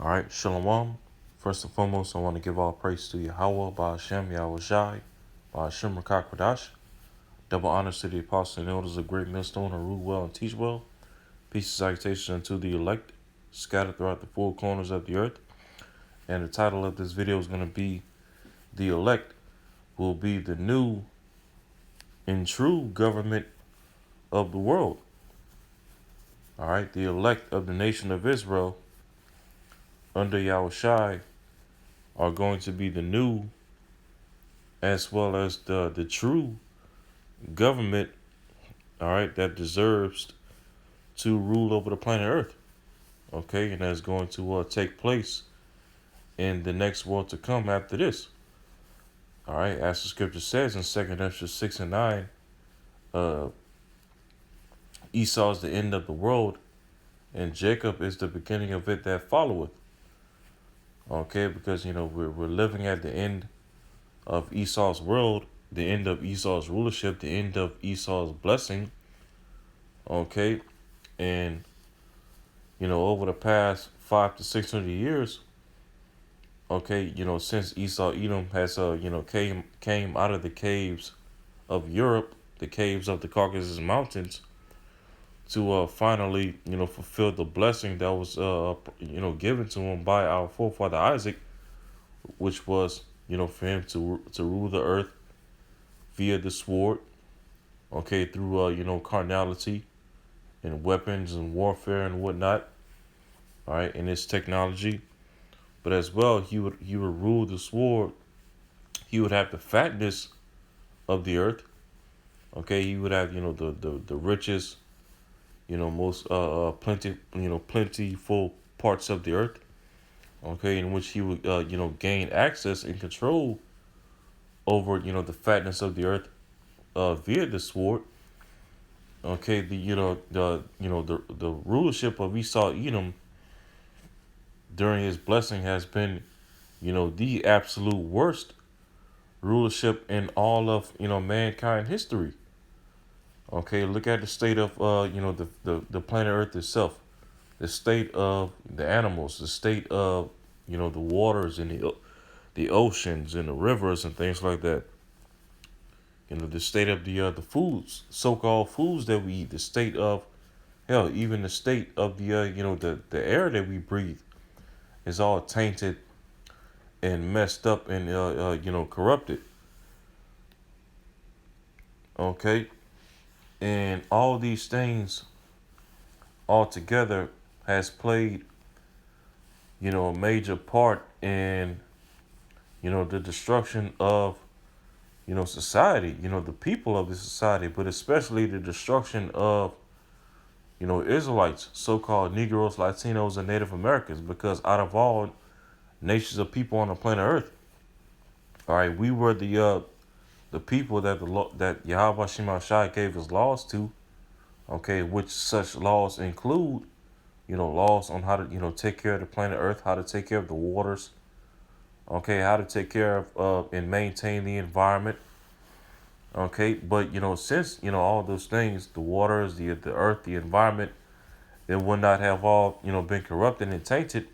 All right, Shalom. First and foremost, I want to give all praise to Yahweh, by Hashem, Yahweh Shai, by Hashem Rakakwadash. Double honors to the apostles and elders of great millstone who rule well and teach well. Peace and salutations unto the elect, scattered throughout the four corners of the earth. And the title of this video is going to be The Elect Will Be the New and True Government of the World. All right, the elect of the nation of Israel under Yahweh Shai are going to be the new as well as the true government, all right, that deserves to rule over the planet Earth, okay, and that's going to take place in the next world to come after this, all right, as the scripture says in 2 Ezra 6 and 9, Esau is the end of the world, and Jacob is the beginning of it that followeth, okay, because, we're living at the end of Esau's world, the end of Esau's rulership, the end of Esau's blessing, okay, and over the past 500 to 600 years, okay, since Esau Edom has came out of the caves of Europe, the caves of the Caucasus Mountains, to finally fulfill the blessing that was given to him by our forefather Isaac, which was for him to rule the earth via the sword, okay, through carnality and weapons and warfare and whatnot, all right, and its technology. But as well, he would rule the sword. He would have the fatness of the earth. Okay, he would have the richest, most plentiful parts of the earth. Okay, in which he would gain access and control over the fatness of the earth via the sword. Okay, the rulership of Esau Edom during his blessing has been the absolute worst rulership in all of mankind history. Okay, look at the state of the planet Earth itself, the state of the animals, the state of the waters and the oceans and the rivers and things like that. The state of the foods, so-called foods that we eat, the state of hell, even the state of the air that we breathe is all tainted and messed up and corrupted. Okay, and all these things altogether has played a major part in the destruction of society, the people of the society, but especially the destruction of Israelites, so-called Negroes, Latinos, and Native Americans, because out of all nations of people on the planet Earth, all right, we were the people that that Yahweh Shema Shai gave his laws to, okay, which such laws include, laws on how to, take care of the planet Earth, how to take care of the waters, okay, how to take care of and maintain the environment, okay, but since all those things, the waters, the earth, the environment, it would not have all been corrupted and tainted,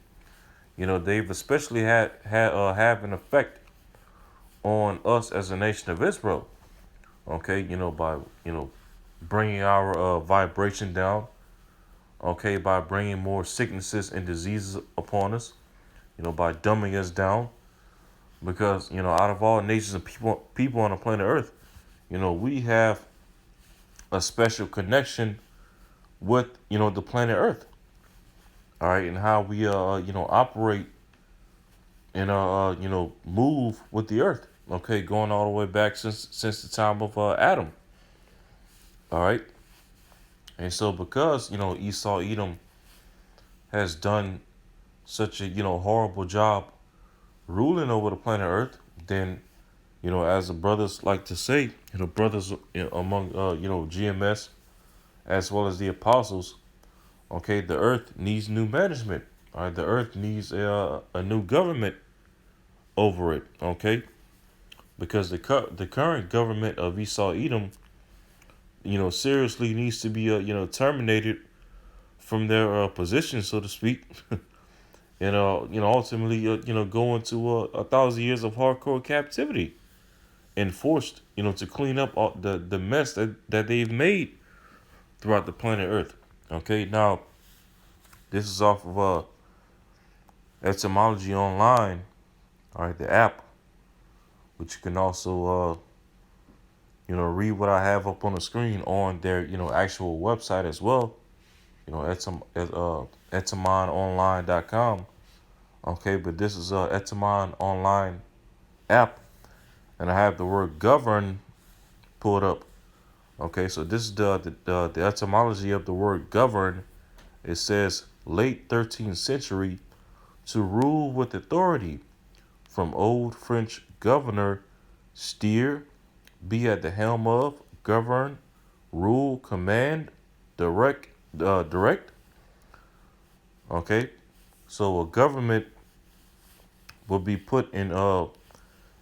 they've especially have an effect on us as a nation of Israel, okay, by bringing our vibration down, okay, by bringing more sicknesses and diseases upon us, by dumbing us down, because out of all nations and people on the planet Earth, we have a special connection with the planet Earth, all right, and how we operate and move with the earth, okay, going all the way back since the time of Adam, all right. And so because Esau Edom has done such a horrible job ruling over the planet Earth, then as the brothers like to say, brothers among GMS as well as the apostles, okay, the earth needs new management. All right, the earth needs a new government over it, okay, because the current government of Esau Edom, seriously needs to be terminated from their position, so to speak, and ultimately go into 1,000 years of hardcore captivity and forced to clean up all the mess that they've made throughout the planet Earth. Okay, now this is off of Etymology Online, all right, the app, which you can also read what I have up on the screen on their actual website as well. Etymononline.com. Okay, but this is Etymon Online app, and I have the word govern pulled up. Okay, so this is the etymology of the word govern. It says late 13th century, to rule with authority, from Old French governor, steer, be at the helm of, govern, rule, command, direct. Okay, so a government will be put in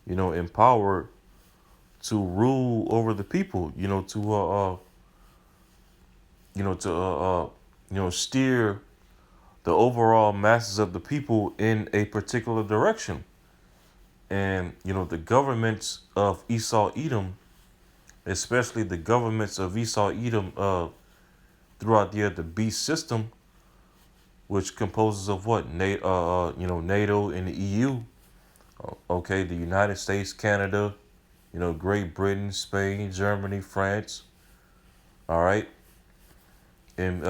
in power to rule over the people. To steer the overall masses of the people in a particular direction. And the governments of Esau Edom, especially the governments of Esau Edom, throughout the beast system, which composes of what NATO and the EU. Okay, the United States, Canada, Great Britain, Spain, Germany, France. All right, and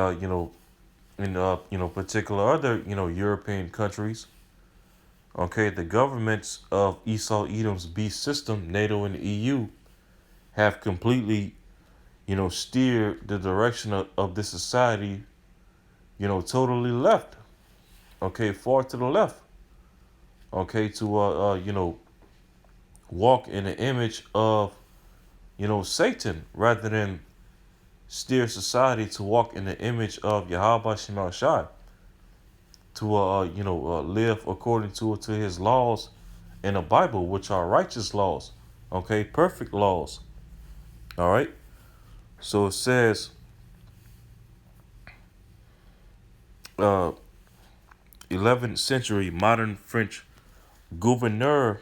in particular other European countries. Okay, the governments of Esau Edom's beast system, NATO and the EU, have completely steered the direction of this society, totally left. Okay, far to the left. Okay, to walk in the image of Satan, rather than steer society to walk in the image of Yahweh Shema Shai, to live according to his laws in the Bible, which are righteous laws. Okay, perfect laws. All right. So it says, uh, 11th century modern French gouverneur,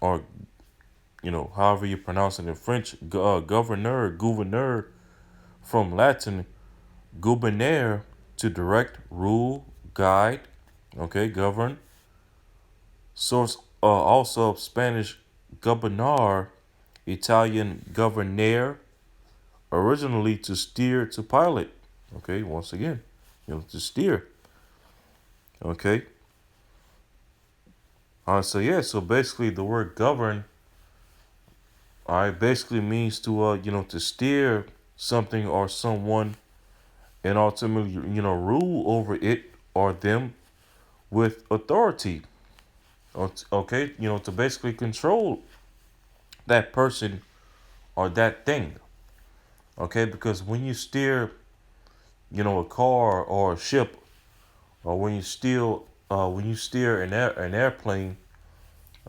or however you pronounce it in French, gouverneur, from Latin gouverner, to direct, rule, guide. Okay, govern. Source also of Spanish gobernar, Italian governare, originally to steer, to pilot. Okay, once again, to steer. Okay. So yeah, so basically the word govern, all right, basically means to to steer something or someone, and ultimately rule over it or them with authority. Okay, to basically control that person or that thing. Okay, because when you steer, a car or a ship, or when you steer an airplane,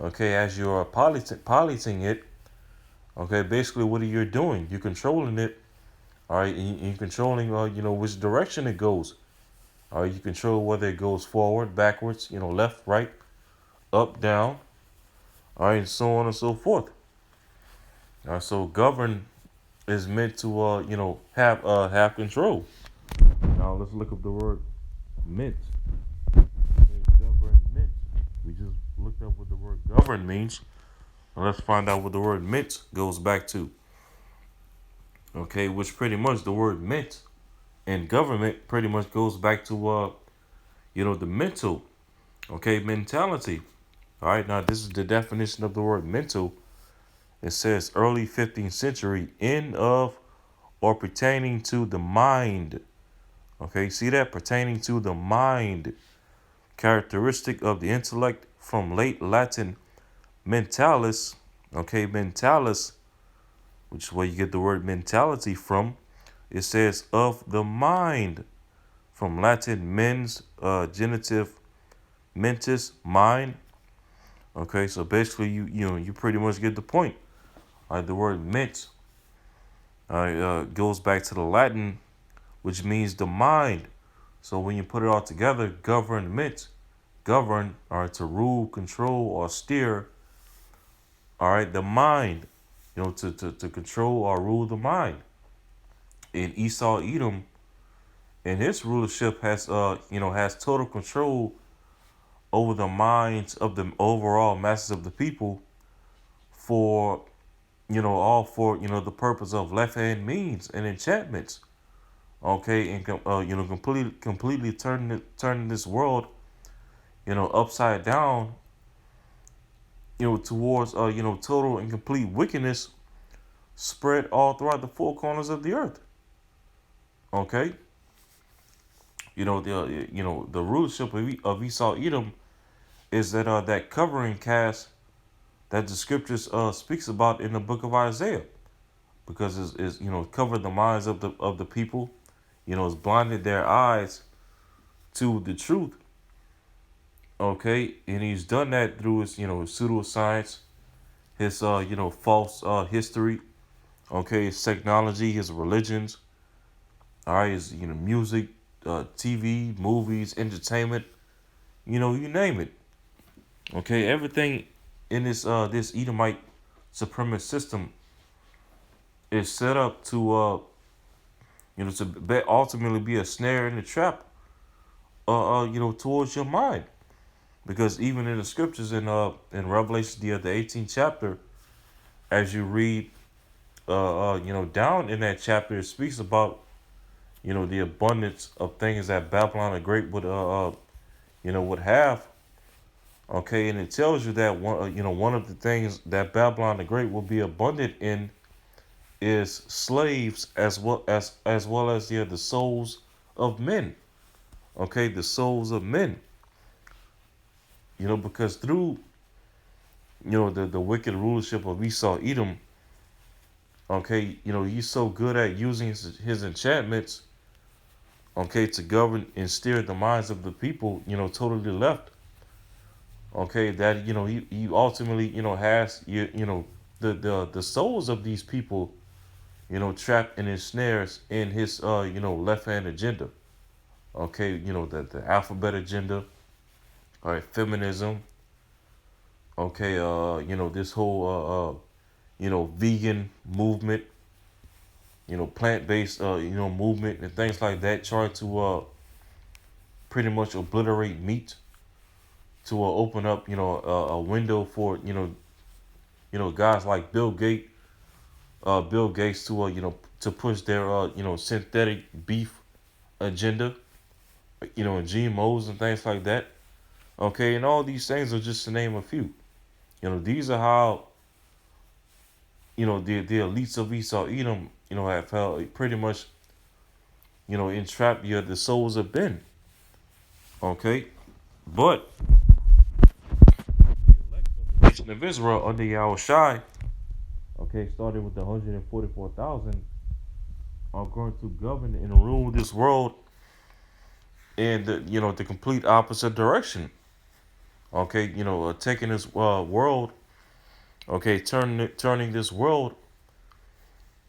okay, as you're piloting it, okay, basically what are you doing? You're controlling it, all right, and you're controlling, which direction it goes. All right, you control whether it goes forward, backwards, left, right, up, down, all right, and so on and so forth. All right, so govern is meant to, have control. Now let's look up the word mint. Okay, government. We just looked up what the word govern means. Now let's find out what the word mint goes back to. Okay, which pretty much the word mint and government pretty much goes back to the mental, okay, mentality. All right, now this is the definition of the word mental. It says early 15th century, in of or pertaining to the mind. Okay, see that? Pertaining to the mind. Characteristic of the intellect, from late Latin mentalis. Okay, mentalis, which is where you get the word mentality from. It says of the mind, from Latin mens, genitive, mentis, mind. Okay, so basically you pretty much get the point. The word ment goes back to the Latin, which means the mind. So when you put it all together, government, govern, all right, to rule, control, or steer, all right, the mind, to control or rule the mind. And Esau Edom and his rulership has total control over the minds of the overall masses of the people for all for the purpose of left hand means and enchantments. Okay, and completely turning this world upside down towards total and complete wickedness spread all throughout the four corners of the earth. Okay, the rulership of Esau Edom is that covering cast that the scriptures speaks about in the book of Isaiah, because it's covered the minds of the people, it's blinded their eyes to the truth. Okay, and he's done that through his his pseudoscience, his false history. Okay, his technology, his religions. All right, his music, TV, movies, entertainment. You name it. Okay, everything in this Edomite supremacist system is set up to ultimately be a snare and a trap towards your mind. Because even in the scriptures in Revelation the 18th chapter, as you read down in that chapter, it speaks about the abundance of things that Babylon the Great would have. Okay, and it tells you that one of the things that Babylon the Great will be abundant in is slaves, as well as the souls of men. Okay, the souls of men. Because through the wicked rulership of Esau Edom, okay, he's so good at using his enchantments, okay, to govern and steer the minds of the people, totally left. Okay, that he ultimately has the souls of these people trapped in his snares in his left hand agenda. Okay, the alphabet agenda, all right, feminism. Okay, this whole vegan movement, plant-based movement and things like that, try to pretty much obliterate meat, to open up a window for guys like Bill Gates to to push their synthetic beef agenda, and GMOs and things like that. Okay, and all these things are just to name a few. These are how the elites of Esau Edom have held pretty much entrapped the souls of Ben. Okay, but the nation of Israel under Yahushai, okay, starting with the 144,000, are going to govern and rule this world in the complete opposite direction. Okay, taking this world, okay, turning this world,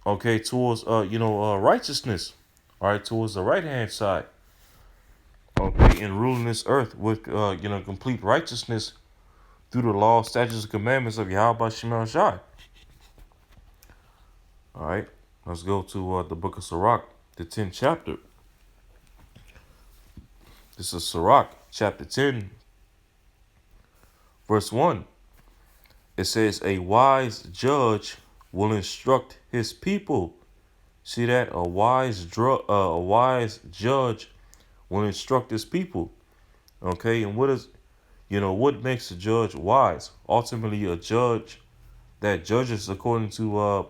okay, towards righteousness, all right, towards the right hand side, okay, and ruling this earth with complete righteousness through the law, statutes, and commandments of Yahweh Shema Shai. All right, let's go to the book of Sirach, the 10th chapter. This is Sirach, chapter 10, verse 1. It says, "A wise judge will instruct his people." See that? A wise judge will instruct his people. Okay, and what makes a judge wise? Ultimately, a judge that judges according to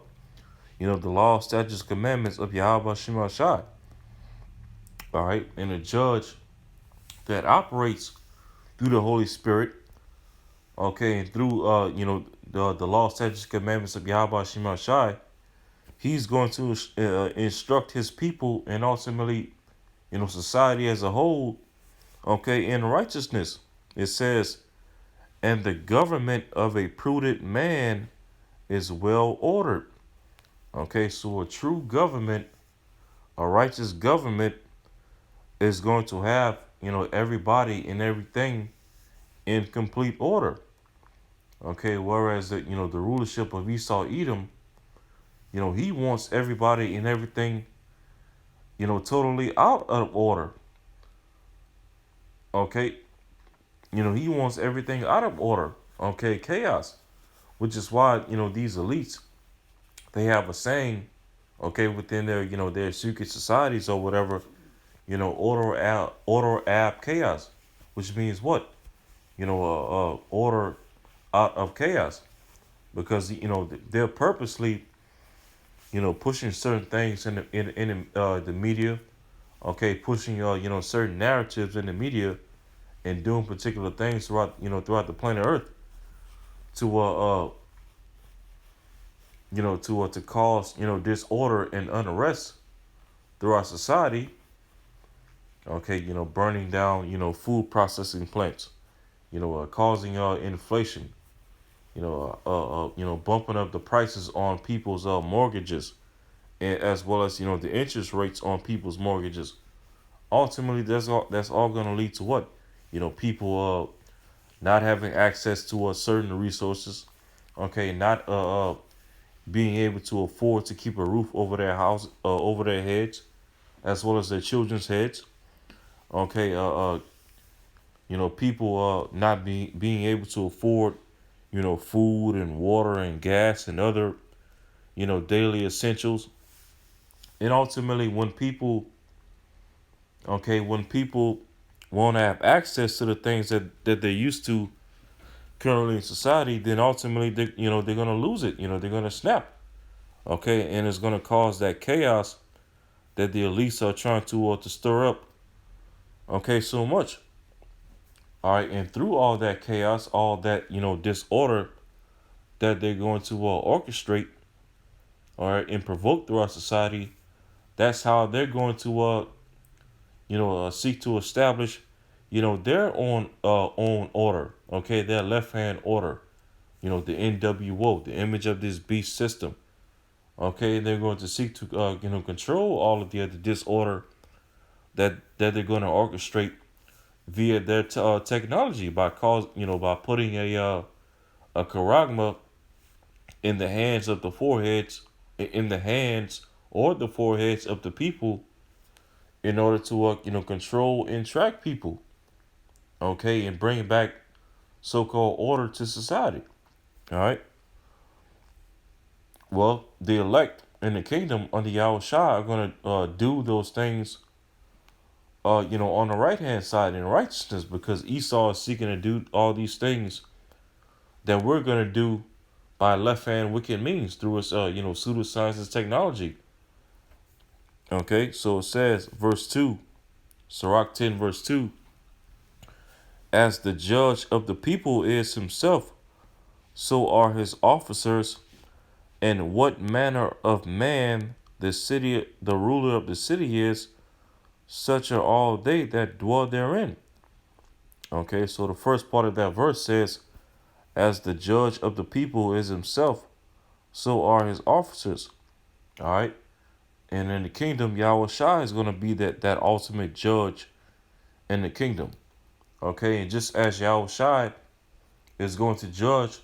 the law, statutes, commandments of Yahweh Shema Shai. All right, and a judge that operates through the Holy Spirit, okay, and through the law, statutes, commandments of Yahweh Shema Shai, he's going to instruct his people and ultimately society as a whole, okay, in righteousness. It says, "And the government of a prudent man is well ordered." Okay, so a true government, a righteous government, is going to have everybody and everything in complete order. Okay, whereas the rulership of Esau Edom, he wants everybody and everything, totally out of order. Okay, he wants everything out of order. Okay, chaos, which is why these elites, they have a saying, okay, within their their secret societies or whatever, order ab chaos, which means what? Order out of chaos, because they're purposely pushing certain things in the media, okay, pushing certain narratives in the media, and doing particular things throughout the planet Earth to to cause disorder and unrest throughout society. Okay, burning down food processing plants, causing inflation, bumping up the prices on people's mortgages, and as well as the interest rates on people's mortgages. Ultimately, that's all going to lead to what? People not having access to certain resources. Okay, not being able to afford to keep a roof over their house, over their heads, as well as their children's heads. Okay, people not being able to afford, food and water and gas and other, daily essentials. And ultimately, when people won't have access to the things that they're used to currently in society, then ultimately they're gonna lose it. They're gonna snap. Okay, and it's gonna cause that chaos that the elites are trying to stir up. Okay, so much. All right, and through all that chaos, all that disorder that they're going to orchestrate, all right, and provoke throughout society, that's how they're going to seek to establish their own order. Okay, their left hand order. The NWO, the image of this beast system. Okay, they're going to seek to control all of the other disorder that they're going to orchestrate via their technology by putting a charagma in the hands of the foreheads, in the hands or the foreheads of the people, in order to control and track people. Okay, and bring back so-called order to society. All right. Well, the elect in the kingdom under Yahweh Shah are going to do those things, on the right hand side in righteousness, because Esau is seeking to do all these things that we're going to do by left hand wicked means through its, pseudoscience and technology. Okay, so it says, verse 2, Sirach 10, verse 2, as the judge of the people is himself, so are his officers, and what manner of man the ruler of the city is, such are all they that dwell therein. Okay, so the first part of that verse says, as the judge of the people is himself, so are his officers. All right. And in the kingdom, Yahweh Shai is going to be that ultimate judge in the kingdom. Okay. And just as Yahweh Shai is going to judge,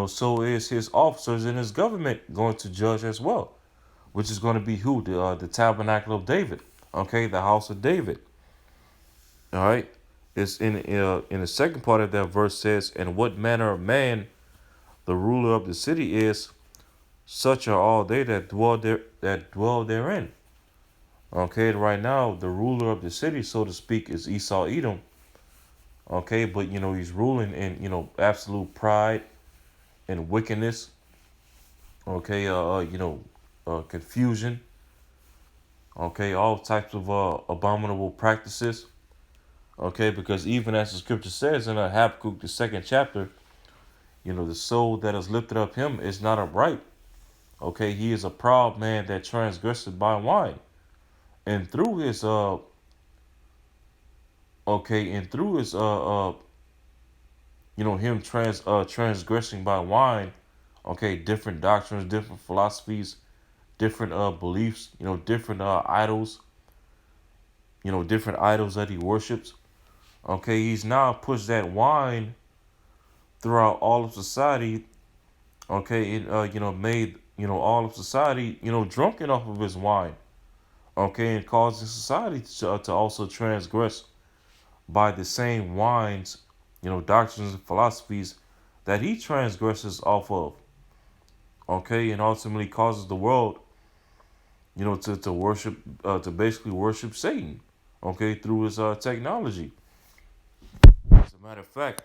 so is his officers and his government going to judge as well, which is going to be who? The tabernacle of David. Okay. The house of David. All right. It's in the second part of that verse says, and what manner of man the ruler of the city is, such are all they that dwell therein. Okay, right now the ruler of the city, so to speak, is Esau Edom. Okay, but he's ruling in absolute pride and wickedness. Okay, confusion. Okay, all types of abominable practices. Okay, because even as the scripture says in Habakkuk, the second chapter, the soul that has lifted up him is not upright. Okay, he is a proud man that transgresseth by wine. And through his him transgressing by wine, okay, different doctrines, different philosophies, different beliefs, different idols, different idols that he worships. Okay, he's now pushed that wine throughout all of society. Okay, it made all of society drunken off of his wine. Okay, and causing society to also transgress by the same wines, doctrines and philosophies that he transgresses off of. Okay, and ultimately causes the world, to worship, to basically worship Satan. Okay, through his technology. As a matter of fact,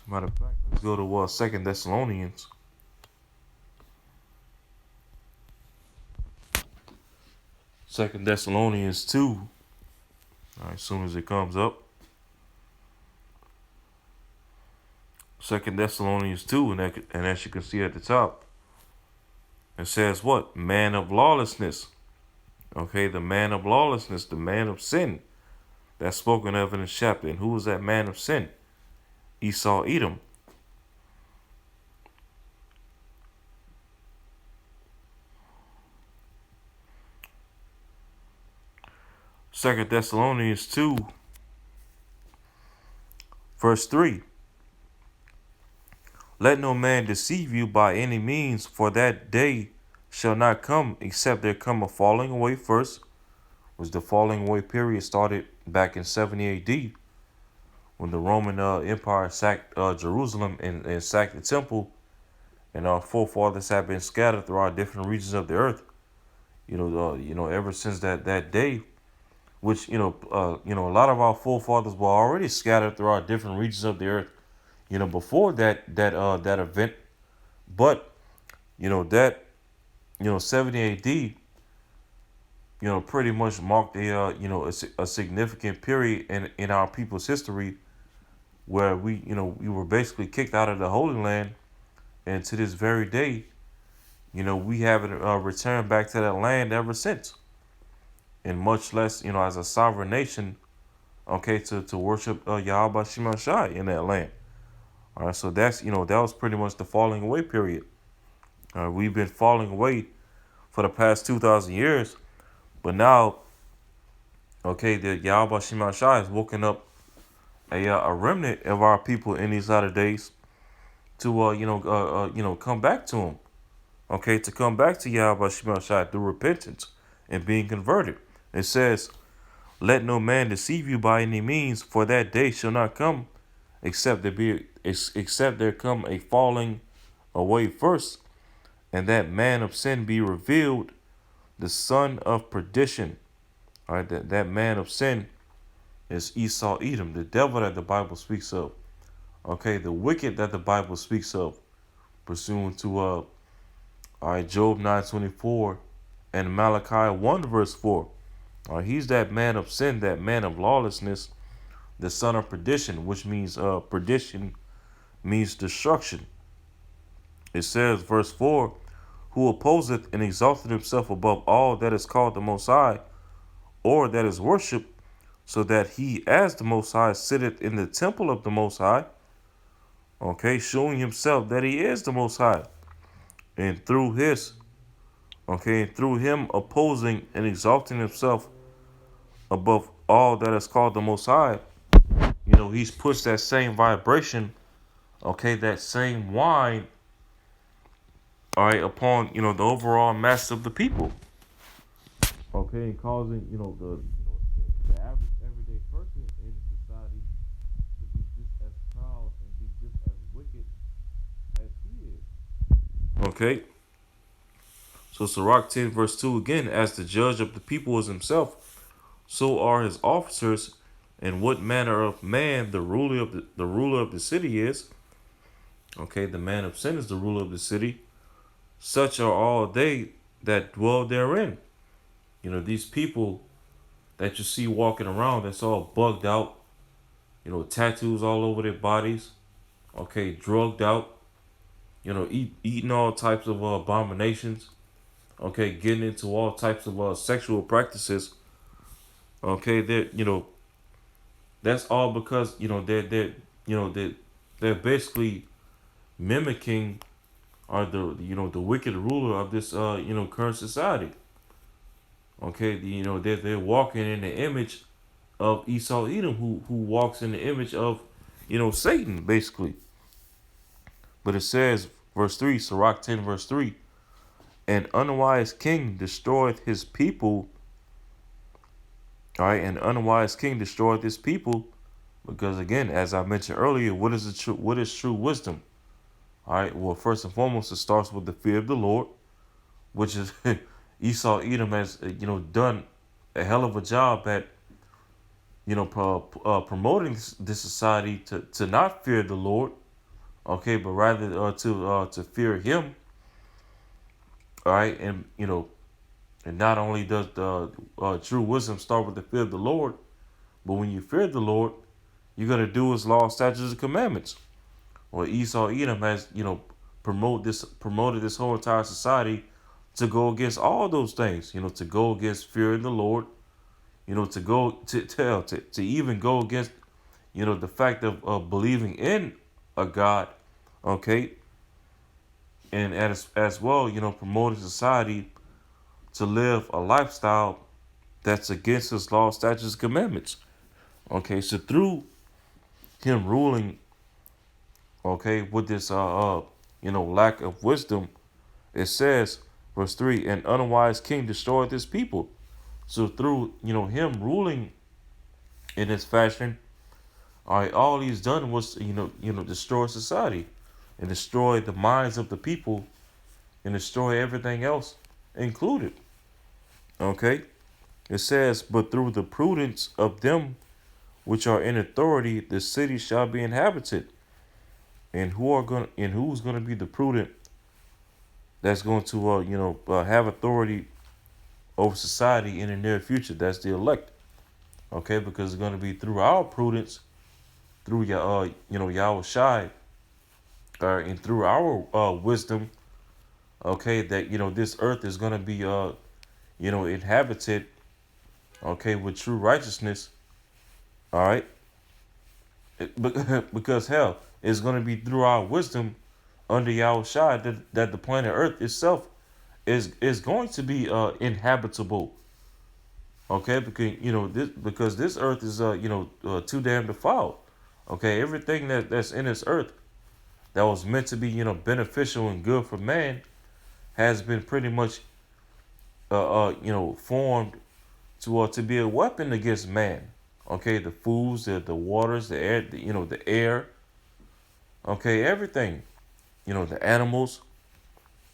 let's go to Second Thessalonians. Second Thessalonians 2. All right, as soon as it comes up. Second Thessalonians 2, and as you can see at the top, it says what? Man of lawlessness. Okay, the man of lawlessness, the man of sin. That's spoken of in this chapter. And who was that man of sin? Esau Edom. Second Thessalonians 2, verse 3. Let no man deceive you by any means, for that day shall not come except there come a falling away first, which the falling away period started back in 70 AD when the Roman Empire sacked Jerusalem and sacked the temple, and our forefathers have been scattered throughout different regions of the earth. Ever since that day, which a lot of our forefathers were already scattered throughout different regions of the earth. Before that event, but that 70 A.D. Pretty much marked a significant period in our people's history where we were basically kicked out of the Holy Land, and to this very day, we haven't returned back to that land ever since, and much less as a sovereign nation, okay, to worship Yahweh Shema Shai in that land. All right, so that's that was pretty much the falling away period. We've been falling away for the past 2,000 years, but now, okay, the Yahweh Shema Shai has woken up a remnant of our people in these latter days to come back to him. Okay, to come back to Yahweh Shema Shai through repentance and being converted. It says, "Let no man deceive you by any means, for that day shall not come, except there come a falling away first, and that man of sin be revealed, the son of perdition." All right, that man of sin is Esau Edom, the devil that the Bible speaks of. Okay, the wicked that the Bible speaks of, pursuant to all right, Job 9:24 and Malachi 1 verse 4. All right, he's that man of sin, that man of lawlessness, the son of perdition, which means perdition means destruction. It says, verse 4, who opposeth and exalteth himself above all that is called the Most High, or that is worshipped, so that he as the Most High sitteth in the temple of the Most High, okay, showing himself that he is the Most High, and through him opposing and exalting himself above all that is called the Most High, he's pushed that same vibration, okay, that same wine, all right, upon the overall mass of the people, okay, and causing the average everyday person in society to be just as proud and be just as wicked as he is. Okay, so Sirach 10 verse 2 again, as the judge of the people is himself, so are his officers, and what manner of man the ruler of the city is. Okay, the man of sin is the ruler of the city. Such are all they that dwell therein. These people that you see walking around, that's all bugged out, tattoos all over their bodies, okay, drugged out, eating all types of abominations, okay, getting into all types of sexual practices, okay, that's all because they're basically mimicking the wicked ruler of this current society. Okay, they're walking in the image of Esau Edom, who walks in the image of, Satan, basically. But it says, verse 3, Sirach 10, verse 3, an unwise king destroyeth his people. All right, an unwise king destroyeth his people, because again, as I mentioned earlier, what is true wisdom? All right, well, first and foremost, it starts with the fear of the Lord, which is Esau Edom has done a hell of a job at promoting this society to not fear the Lord, okay, but rather to fear Him. All right, and and not only does the true wisdom start with the fear of the Lord, but when you fear the Lord, you're gonna do His law, statutes, and commandments. Well, Esau Edom has promoted this whole entire society to go against all those things. To go against fearing the Lord. To go to even go against the fact of believing in a God, okay, and as well, promoting society to live a lifestyle that's against His law, statutes, commandments. Okay, so through him ruling, okay, with this lack of wisdom, it says, verse 3, an unwise king destroyed his people. So through him ruling in this fashion, all he's done was destroy society and destroy the minds of the people and destroy everything else included. Okay, it says, but through the prudence of them which are in authority, the city shall be inhabited. And who's gonna be the prudent that's going to have authority over society in the near future? That's the elect. Okay, because it's going to be through our prudence, through Yahweh Shai, and through our wisdom. Okay, that this earth is going to be inhabited. Okay, with true righteousness. All right, because hell is going to be through our wisdom under Yahweh Shai that the planet Earth itself is going to be inhabitable. Okay, because this earth is too damn defiled. Okay, everything that's in this earth that was meant to be beneficial and good for man has been pretty much formed to be a weapon against man. Okay, the foods, the waters, the air, the air. Okay, everything. The animals.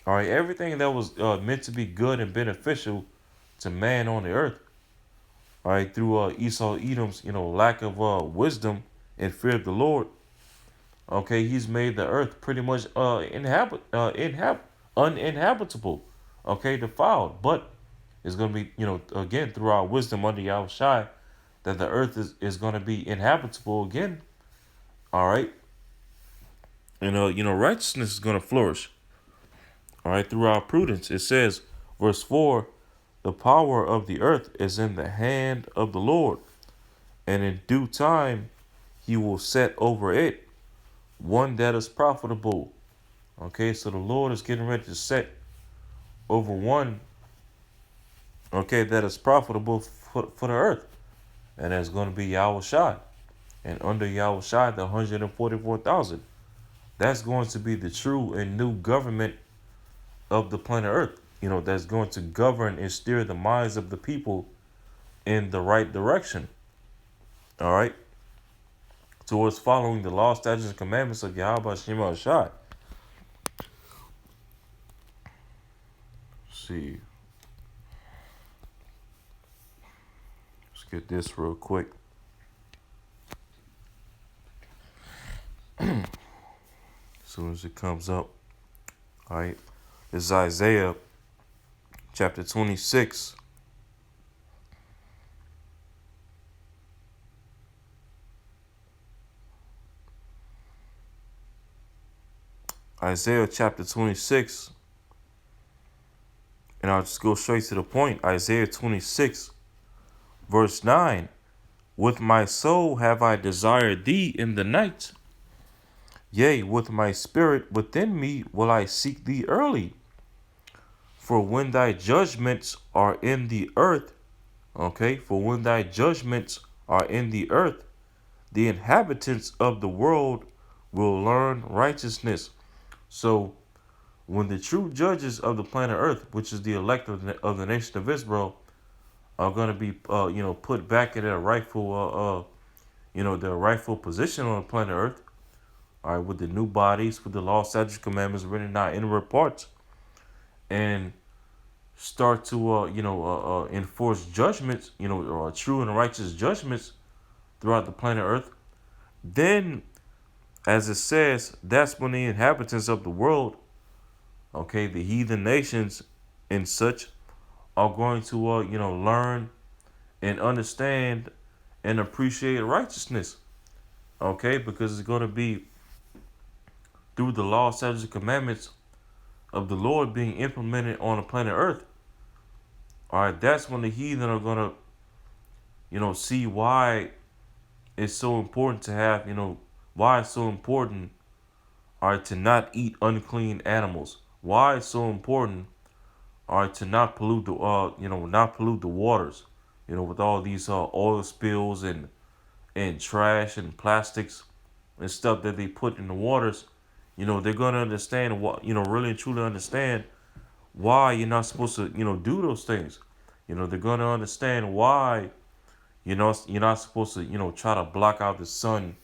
All right, everything that was meant to be good and beneficial to man on the earth. All right, through Esau Edom's lack of wisdom and fear of the Lord. Okay, he's made the earth pretty much uninhabitable. Okay, defiled. But it's gonna be again through our wisdom under Yahweh Shai that the earth is gonna be inhabitable again. All right, and righteousness is gonna flourish. All right, through our prudence. It says, verse 4, the power of the earth is in the hand of the Lord, and in due time He will set over it one that is profitable. Okay, so the Lord is getting ready to set over one, okay, that is profitable for the earth, and that's going to be Yahweh Shai. And under Yahweh Shai, the 144,000, that's going to be the true and new government of the planet Earth. That's going to govern and steer the minds of the people in the right direction. All right, towards following the law, statutes, and commandments of Yahweh Shema Shai. See, let's get this real quick. As soon as it comes up. All right, this is Isaiah chapter 26. Isaiah chapter 26, and I'll just go straight to the point. Isaiah 26, verse 9. With my soul have I desired thee in the night. Yea, with my spirit within me will I seek thee early. For when thy judgments are in the earth, okay, for when thy judgments are in the earth, the inhabitants of the world will learn righteousness. So when the true judges of the planet Earth, which is the elect of the nation of Israel, are going to be, put back in their rightful, their rightful position on the planet Earth, all right, with the new bodies, with the law, statutes, commandments written out in inward parts, and start to, enforce judgments, true and righteous judgments throughout the planet Earth, then, as it says, that's when the inhabitants of the world, okay, the heathen nations and such, are going to, learn and understand and appreciate righteousness, okay, because it's going to be through the law, statutes, and commandments of the Lord being implemented on the planet Earth. All right, that's when the heathen are going to, see why it's so important to have, why it's so important, all right, to not eat unclean animals. Why it's so important, all right, to not pollute the, not pollute the waters, with all these oil spills and trash and plastics and stuff that they put in the waters. They're gonna understand what, really and truly understand why you're not supposed to, do those things. They're gonna understand why, you're not supposed to, try to block out the sun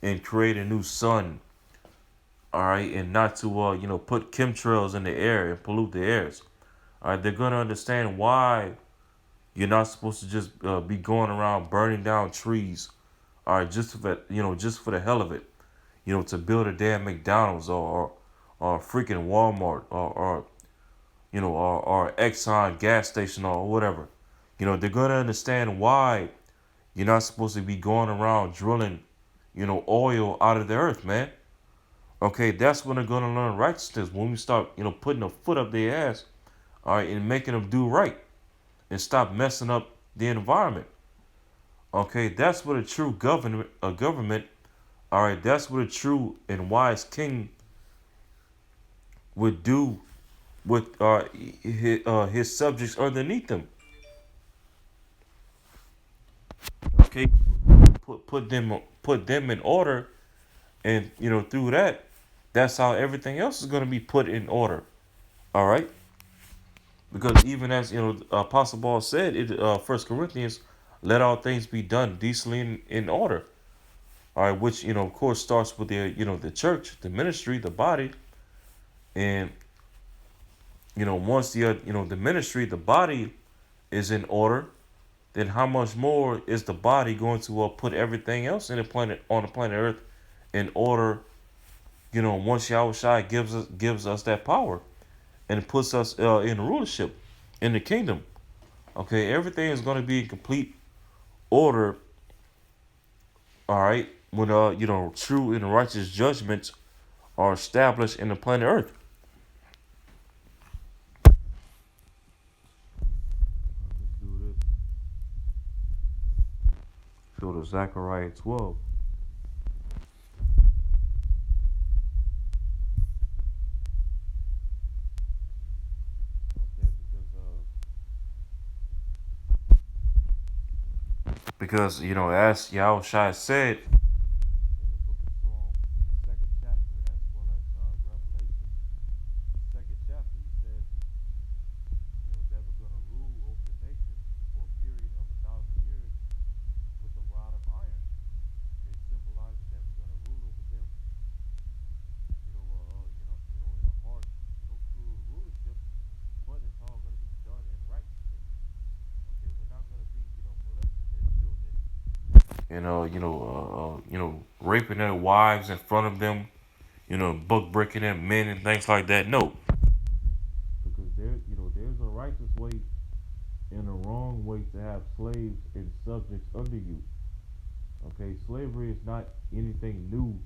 and create a new sun, all right, and not to, put chemtrails in the air and pollute the airs. All right, they're gonna understand why you're not supposed to just be going around burning down trees, all right, just for the hell of it, to build a damn McDonald's or freaking Walmart or Exxon gas station or whatever. They're gonna understand why you're not supposed to be going around drilling, oil out of the earth, man. Okay, that's when they're gonna learn righteousness, when we start, putting a foot up their ass, all right, and making them do right and stop messing up the environment. Okay, that's what a true government, all right, that's what a true and wise king would do with his subjects underneath him. Okay, put them in order, and through that, that's how everything else is going to be put in order. All right, because even as Apostle Paul said in First Corinthians, let all things be done decently in order. All right, which of course starts with the the church, the ministry, the body, and once the the ministry, the body is in order, then how much more is the body going to put everything else in the planet on the planet Earth in order? Once Yahushua gives us that power and puts us in rulership in the kingdom. Okay, everything is going to be in complete order. All right, when true and righteous judgments are established in the planet Earth. Let's do this. Go to Zechariah 12. Okay, because as Yahushua said in the book of Psalms, second chapter, as well as Revelation, second chapter, he says, that we're going to rule over the nations for a period of 1,000 years with a rod of iron. Okay, symbolizing that we're going to rule over them, in a harsh, cruel rulership, but it's all going to be done in righteousness. Okay, we're not going to be, molesting their children, raping their wives in front of them, book breaking their men and things like that. No, because there's a righteous way and a wrong way to have slaves and subjects under you. Okay, slavery is not anything new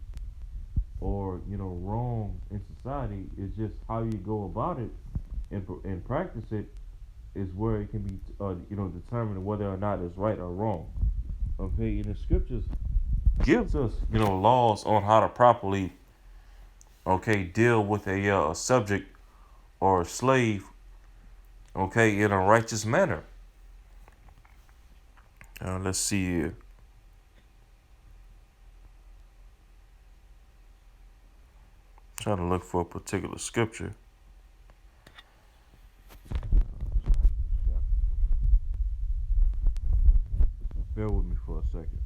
or wrong in society. It's just how you go about it and practice it is where it can be determined whether or not it's right or wrong. Okay, in the scriptures gives us laws on how to properly deal with a subject or a slave, in a righteous manner. Let's see here. Trying to look for a particular scripture. Bear with me for a second.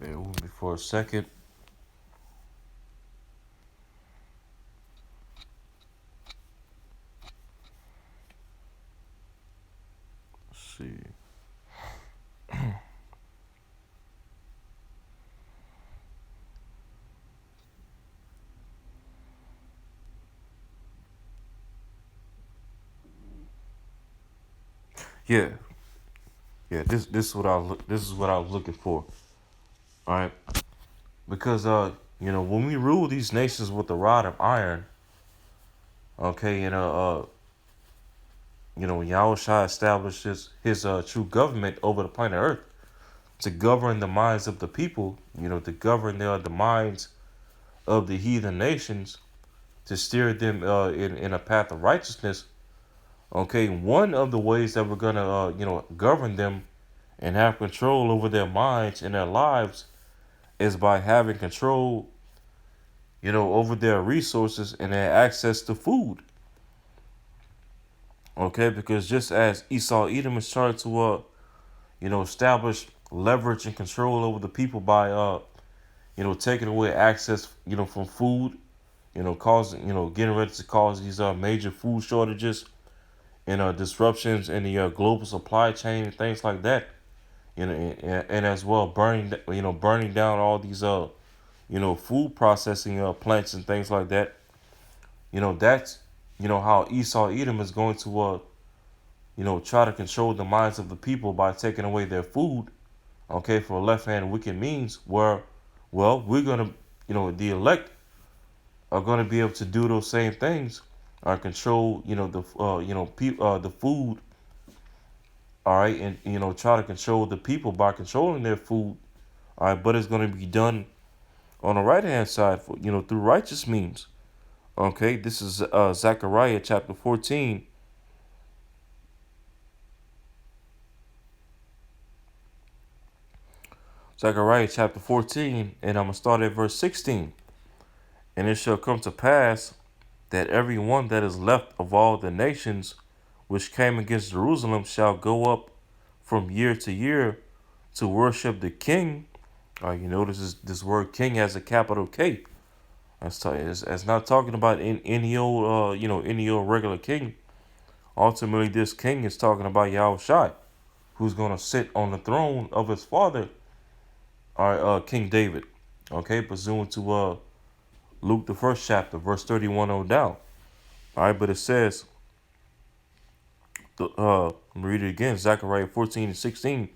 Bear with me for a second. Let's see. Yeah, yeah. This is what I was looking for. All right, because when we rule these nations with the rod of iron, okay, and when Yahushua establishes his true government over the planet Earth to govern the minds of the people, to govern the minds of the heathen nations, to steer them in a path of righteousness. Okay, one of the ways that we're gonna govern them and have control over their minds and their lives is by having control, over their resources and their access to food. Okay, because just as Esau Edom is trying to establish leverage and control over the people by taking away access, from food, causing, getting ready to cause these major food shortages and disruptions in the global supply chain and things like that. And as well burning down all these food processing plants and things like that. That's how Esau Edom is going to try to control the minds of the people by taking away their food, okay, for left hand wicked means, where, well, we're gonna, the elect are gonna be able to do those same things, or control, the food, all right, and try to control the people by controlling their food, all right, but it's gonna be done on the right hand side for through righteous means. Okay, this is Zechariah chapter 14. Zechariah chapter 14, and I'm going to start at verse 16. And it shall come to pass that every one that is left of all the nations which came against Jerusalem shall go up from year to year to worship the king. You notice this word king has a capital K. It's not talking about any old, any old regular king. Ultimately, this king is talking about Yahushua, who's going to sit on the throne of his father, King David. Okay, pursuant to Luke the first chapter, verse 31 on down. All right, but it says, let me read it again, Zechariah 14 and 16.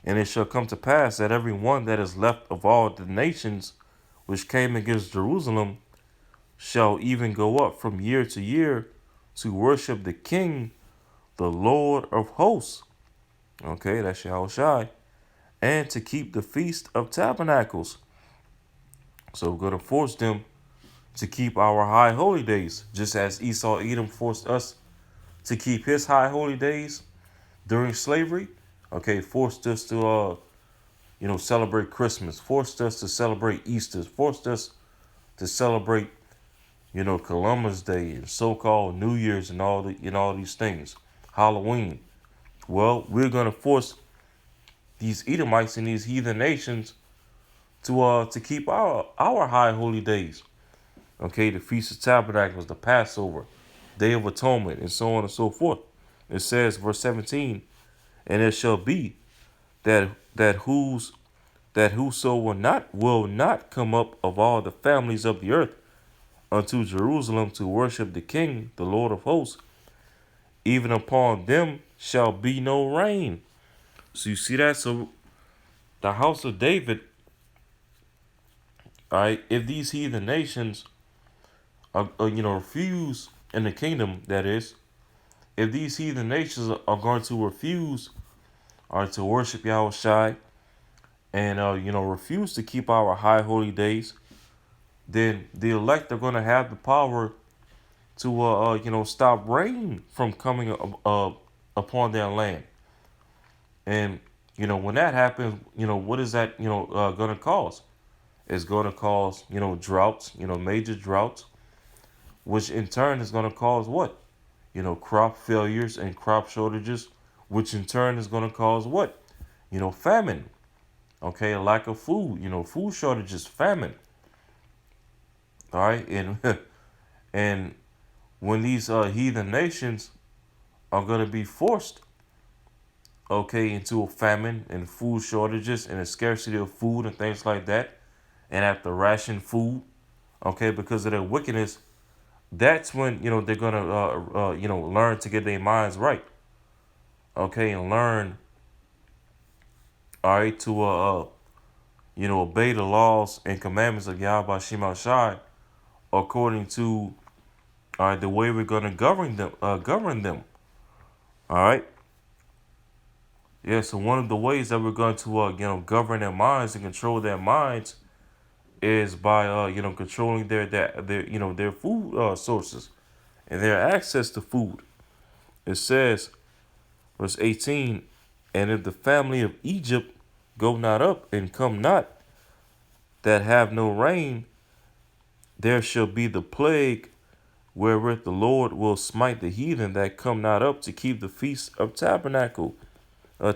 And it shall come to pass that every one that is left of all the nations which came against Jerusalem shall even go up from year to year to worship the King, the Lord of hosts. Okay, that's Yahushua. And to keep the Feast of Tabernacles. So we're going to force them to keep our high holy days, just as Esau Edom forced us to keep his high holy days during slavery. Okay, forced us to celebrate Christmas, forced us to celebrate Easter, forced us to celebrate Columbus Day and so-called New Year's and all these things, Halloween. Well, we're gonna force these Edomites and these heathen nations to keep our high holy days. Okay, the Feast of Tabernacles, the Passover, Day of Atonement, and so on and so forth. It says, verse 17, and it shall be that whoso will not come up of all the families of the earth unto Jerusalem to worship the King, the Lord of hosts, even upon them shall be no rain. So you see that? So the house of David, all right, if these heathen nations refuse in the kingdom, that is, if these heathen nations are going to refuse or to worship Yahweh Shai, and refuse to keep our high holy days, then the elect are going to have the power to stop rain from coming upon their land. And when that happens, what is that going to cause? It's going to cause droughts, major droughts, which in turn is going to cause what? Crop failures and crop shortages, which in turn is going to cause what? Famine. Okay, a lack of food, food shortages, famine. All right, and and when these heathen nations are going to be forced, okay, into a famine and food shortages and a scarcity of food and things like that, and have to ration food, okay, because of their wickedness, that's when they're going to learn to get their minds right, okay, and learn, all right, to obey the laws and commandments of Yahweh Shema Shai according to the way we're going to govern them. All right. Yeah. So one of the ways that we're going to govern their minds and control their minds is by controlling their food sources and their access to food. It says, verse 18, and if the family of Egypt go not up and come not, that have no rain, there shall be the plague wherewith the Lord will smite the heathen that come not up to keep the feast of tabernacles. All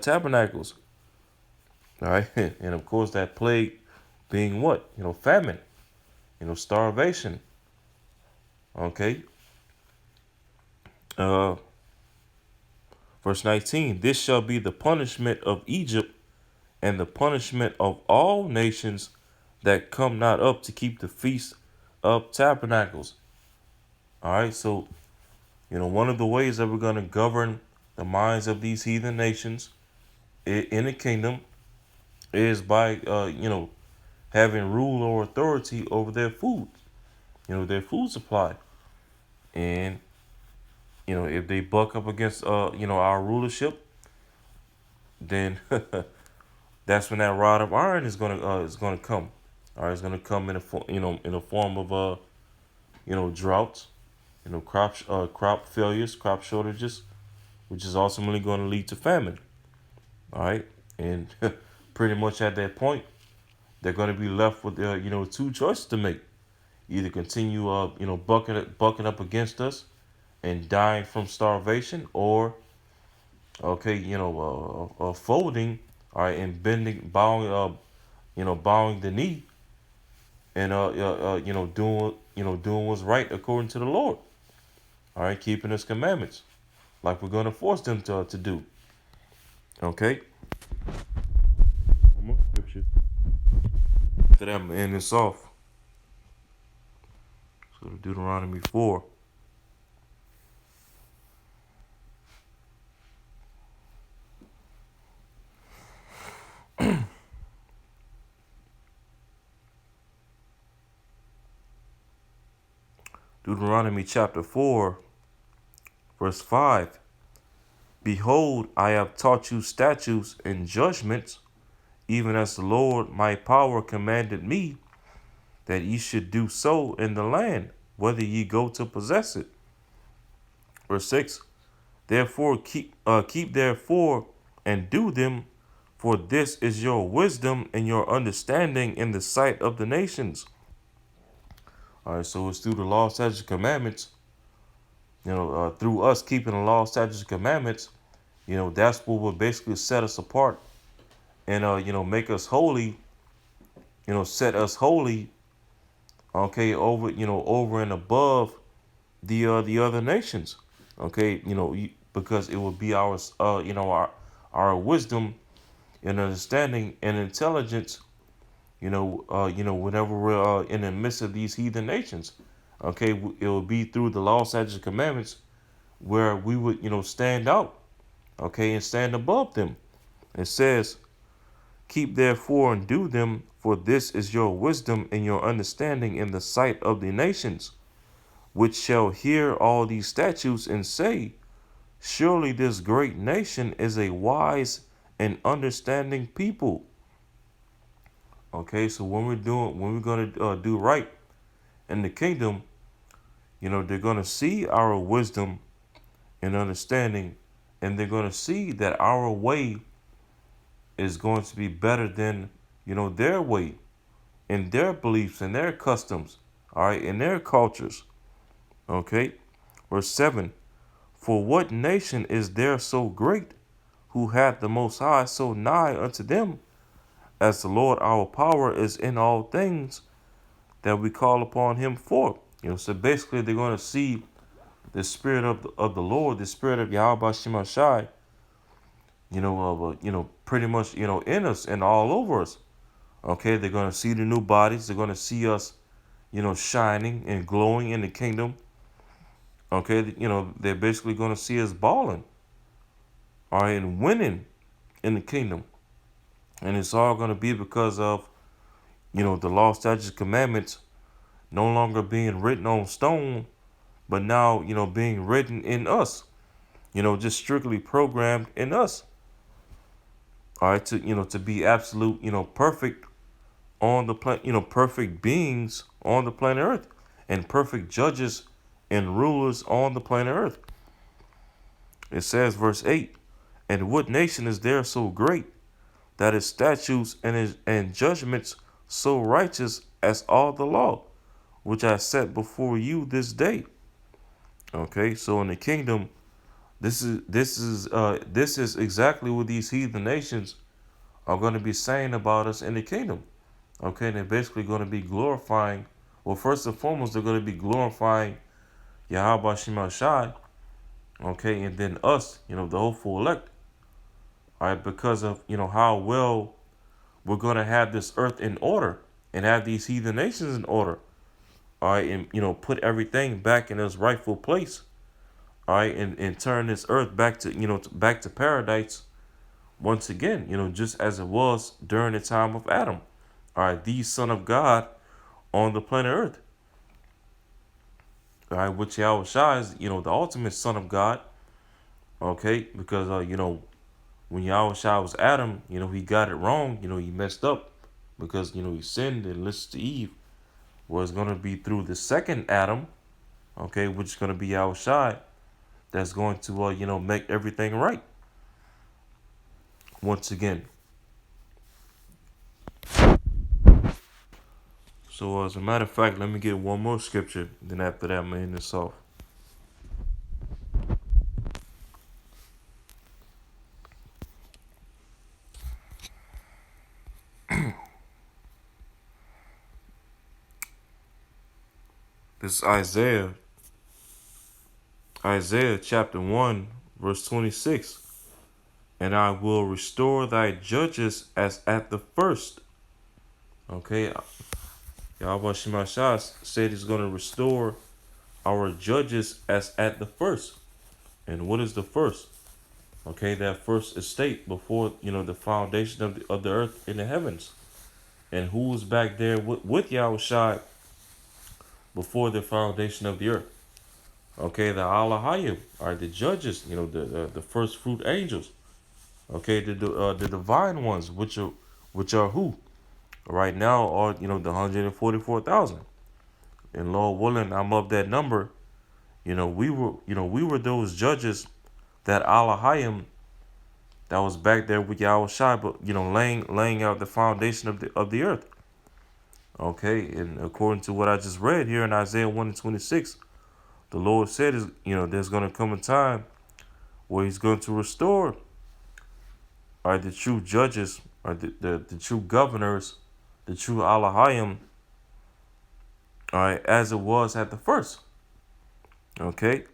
right, and of course that plague being what? Famine, starvation. Okay. Uh, verse 19, this shall be the punishment of Egypt and the punishment of all nations that come not up to keep the feast of tabernacles. All right, so one of the ways that we're going to govern the minds of these heathen nations in the kingdom is by having rule or authority over their food, their food supply. And if they buck up against our rulership, then that's when that rod of iron is gonna come. All right, it's gonna come in a form of droughts, crop failures, crop shortages, which is ultimately going to lead to famine. All right, and pretty much at that point, they're going to be left with two choices to make: either continue bucking up against us and dying from starvation, or okay, folding, all right, and bending, bowing the knee, and doing what's right according to the Lord. All right, keeping His commandments, like we're going to force them to do. Okay. One more scripture. After that, I'm gonna end this off. So Deuteronomy 4. Deuteronomy chapter 4, verse 5. Behold, I have taught you statutes and judgments, even as the Lord my power commanded me, that ye should do so in the land, whether ye go to possess it. Verse 6. Therefore keep therefore and do them, for this is your wisdom and your understanding in the sight of the nations. All right, so it's through the law, statutes, and commandments. Through us keeping the law, statutes, and commandments. That's what will basically set us apart and make us holy. Set us holy. Okay, over and above the other nations. Okay, because it will be our wisdom and understanding and intelligence. Whenever we're in the midst of these heathen nations. Okay, it will be through the law, statutes, and commandments where we would stand out. Okay, and stand above them. It says, keep therefore and do them, for this is your wisdom and your understanding in the sight of the nations, which shall hear all these statutes and say, surely this great nation is a wise and understanding people. Okay, so when we're gonna do right in the kingdom, they're gonna see our wisdom and understanding, and they're gonna see that our way is going to be better than their way and their beliefs and their customs, all right, and their cultures. Okay, verse 7. For what nation is there so great, who hath the Most High so nigh unto them, as the Lord our power is in all things that we call upon him for? So basically they're going to see the spirit of the Lord, the spirit of Yahweh Shemashai, pretty much, in us and all over us. Okay, they're going to see the new bodies. They're going to see us, shining and glowing in the kingdom. Okay, they're basically going to see us balling, all right, and winning in the kingdom. And it's all going to be because of, the law, statutes, commandments no longer being written on stone, but now, being written in us, just strictly programmed in us. All right, to be absolute, perfect on the planet, perfect beings on the planet Earth, and perfect judges and rulers on the planet Earth. It says, verse 8, and what nation is there so great, that his statutes and judgments so righteous as all the law, which I set before you this day? Okay, so in the kingdom, this is exactly what these heathen nations are going to be saying about us in the kingdom. Okay, and they're basically going to be glorifying. Well, first and foremost, they're going to be glorifying Yahweh Shema Shai. Okay, and then us, the hopeful elect. All right, because of how well we're going to have this earth in order and have these heathen nations in order. All right, and put everything back in its rightful place. All right, and turn this earth back to back to paradise once again. Just as it was during the time of Adam. All right, the Son of God on the planet Earth. All right, which Yahweh Shai is, the ultimate Son of God. Okay, because when Yahweh Shai was Adam, he got it wrong. He messed up because he sinned and listened to Eve. Was going to be through the second Adam, okay, which is going to be Yahweh Shai, that's going to make everything right once again. So as a matter of fact, let me get one more scripture. Then after that, I'm gonna end this off. This is Isaiah chapter 1, verse 26. And I will restore thy judges as at the first. Okay, Yahweh Shemashah said he's going to restore our judges as at the first. And what is the first? Okay, that first estate before, the foundation of the earth in the heavens. And who was back there with Yahweh Shai before the foundation of the earth? Okay, the Alahayim are the judges, the first fruit angels. Okay, the divine ones, which are who? Right now are the 144,000. And Lord willing, I'm of that number. We were those judges, that Alahayim that was back there with Yahweh Shai, but laying out the foundation of the earth. Okay, and according to what I just read here in Isaiah 1 and 26, the Lord said is there's gonna come a time where he's going to restore the true judges, or the true governors, the true Alahayim, as it was at the first. Okay?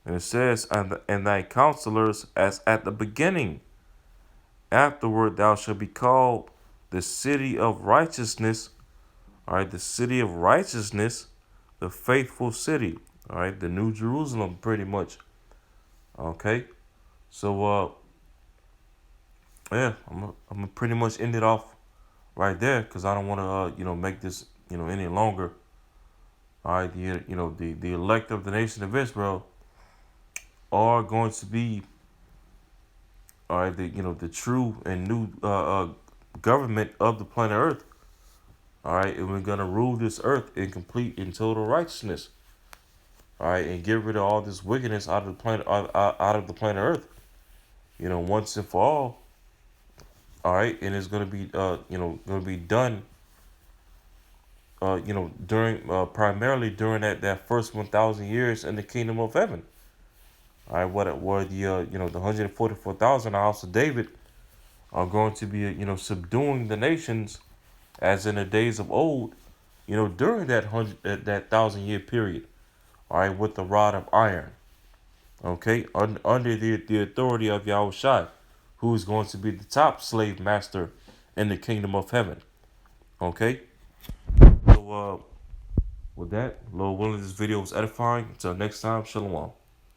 And it says, and thy counselors as at the beginning. Afterward thou shalt be called the city of righteousness. All right, the city of righteousness, the faithful city. All right, the New Jerusalem, pretty much. Okay, so yeah, I'm gonna pretty much end it off right there because I don't want to make this any longer. All right, the elect of the nation of Israel are going to be All right, the true and new government of the planet Earth. All right, and we're gonna rule this earth in complete and total righteousness. All right, and get rid of all this wickedness out of the planet, out of the planet Earth. Once and for all. All right, and it's gonna be gonna be done. During primarily during that first 1,000 years in the kingdom of heaven. All right, what where the 144,000 house of David are going to be subduing the nations as in the days of old. During that 1,000 year period. All right, with the rod of iron. Okay, under the authority of Yahweh Shai, who is going to be the top slave master in the kingdom of heaven. Okay, so with that, Lord willing, this video was edifying. Until next time, shalom.